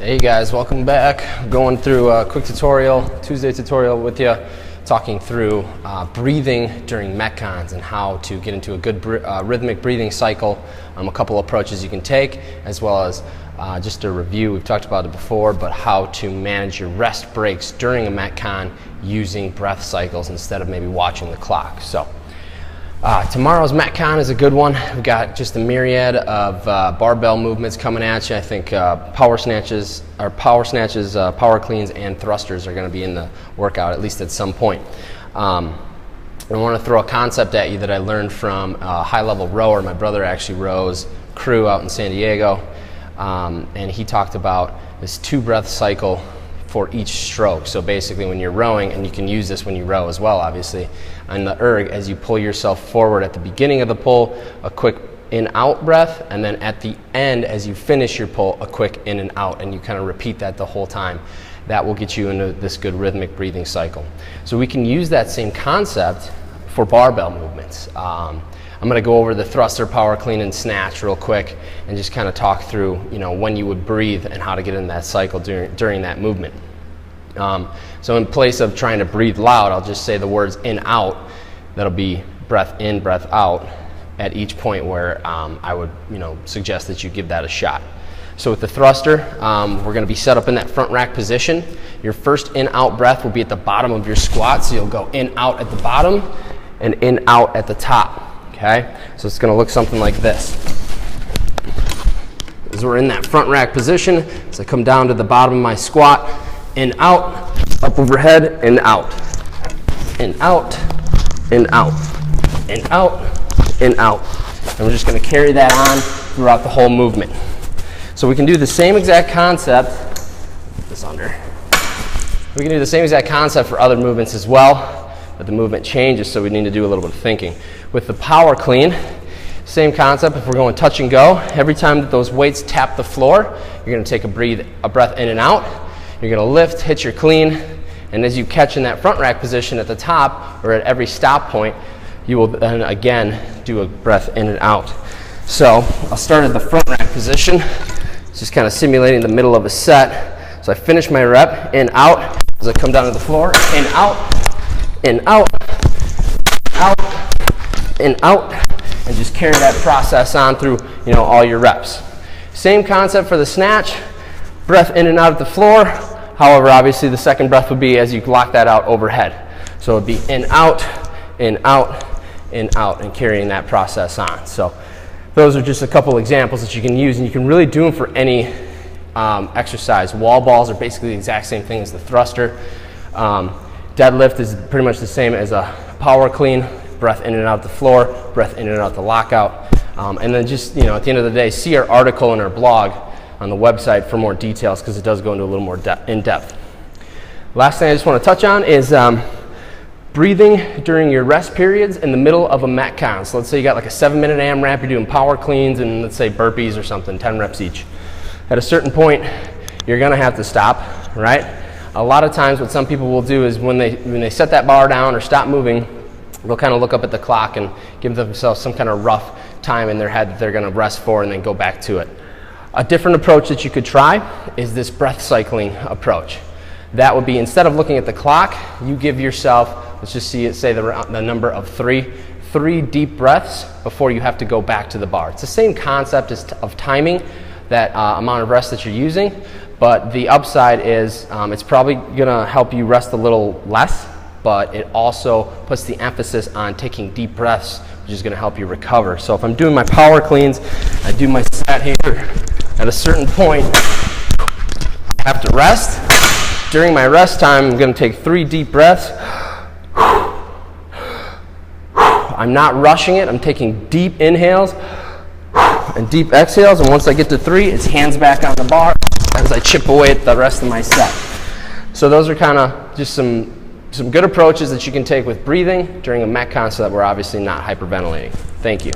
Hey guys, welcome back. Going through a quick tutorial, Tuesday tutorial with you, talking through breathing during MetCons and how to get into a good rhythmic breathing cycle. A couple approaches you can take, as well as just a review. We've talked about it before, but how to manage your rest breaks during a MetCon using breath cycles instead of maybe watching the clock. So tomorrow's MetCon is a good one. We've got just a myriad of barbell movements coming at you. I think power snatches, Powercleans, and thrusters are going to be in the workout, at least at some point. I want to throw a concept at you that I learned from a high-level rower. My brother actually rows crew out in San Diego, and he talked about this 2-breath cycle for each stroke. So basically when you're rowing, and you can use this when you row as well, obviously, on the erg, as you pull yourself forward at the beginning of the pull, a quick in-out breath, and then at the end, as you finish your pull, a quick in and out, and you kind of repeat that the whole time. That will get you into this good rhythmic breathing cycle. So we can use that same concept for barbell movements. I'm going to go over the thruster, power clean, and snatch real quick, and just kind of talk through, when you would breathe and how to get in that cycle during that movement. So in place of trying to breathe loud, I'll just say the words in, out. That'll be breath in, breath out at each point where I would suggest that you give that a shot. So with the thruster, we're going to be set up in that front rack position. Your first in-out breath will be at the bottom of your squat, so you'll go in-out at the bottom and in-out at the top. Okay, so it's going to look something like this. As we're in that front rack position, as I come down to the bottom of my squat, in, out, up overhead, in, out, in, out, in, out, in, out, in, out. And we're just going to carry that on throughout the whole movement. So we can do the same exact concept. Put this under. We can do the same exact concept for other movements as well, but the movement changes, so we need to do a little bit of thinking. With the power clean, same concept. If we're going touch and go, every time that those weights tap the floor, you're going to take a breath in and out. You're going to lift, hit your clean, and as you catch in that front rack position at the top or at every stop point, you will then again do a breath in and out. So I'll start at the front rack position, just kind of simulating the middle of a set. So I finish my rep, in, out, as I come down to the floor, in, out, in, out, out, in, out, and just carry that process on through all your reps. Same concept for the snatch. Breath in and out at the floor. However, obviously the second breath would be as you lock that out overhead. So it would be in, out, in, out, in, out, and carrying that process on. So those are just a couple examples that you can use, and you can really do them for any exercise. Wall balls are basically the exact same thing as the thruster. Deadlift is pretty much the same as a power clean. Breath in and out the floor, breath in and out the lockout. And then just, at the end of the day, see our article in our blog on the website for more details, because it does go into a little more in depth. Last thing I just want to touch on is breathing during your rest periods in the middle of a MetCon. So let's say you got like a 7-minute AMRAP, you're doing power cleans and let's say burpees or something, 10 reps each. At a certain point, you're going to have to stop, right? A lot of times what some people will do is when they set that bar down or stop moving, they'll kind of look up at the clock and give themselves some kind of rough time in their head that they're going to rest for and then go back to it. A different approach that you could try is this breath cycling approach. That would be, instead of looking at the clock, you give yourself, let's just say the number of three deep breaths before you have to go back to the bar. It's the same concept of timing that amount of rest that you're using, but the upside is it's probably going to help you rest a little less, but it also puts the emphasis on taking deep breaths, which is going to help you recover. So if I'm doing my power cleans, I do my set here. At a certain point, I have to rest. During my rest time, I'm going to take 3 deep breaths. I'm not rushing it. I'm taking deep inhales and deep exhales. And once I get to 3, it's hands back on the bar as I chip away at the rest of my set. So those are kind of just some good approaches that you can take with breathing during a MetCon so that we're obviously not hyperventilating. Thank you.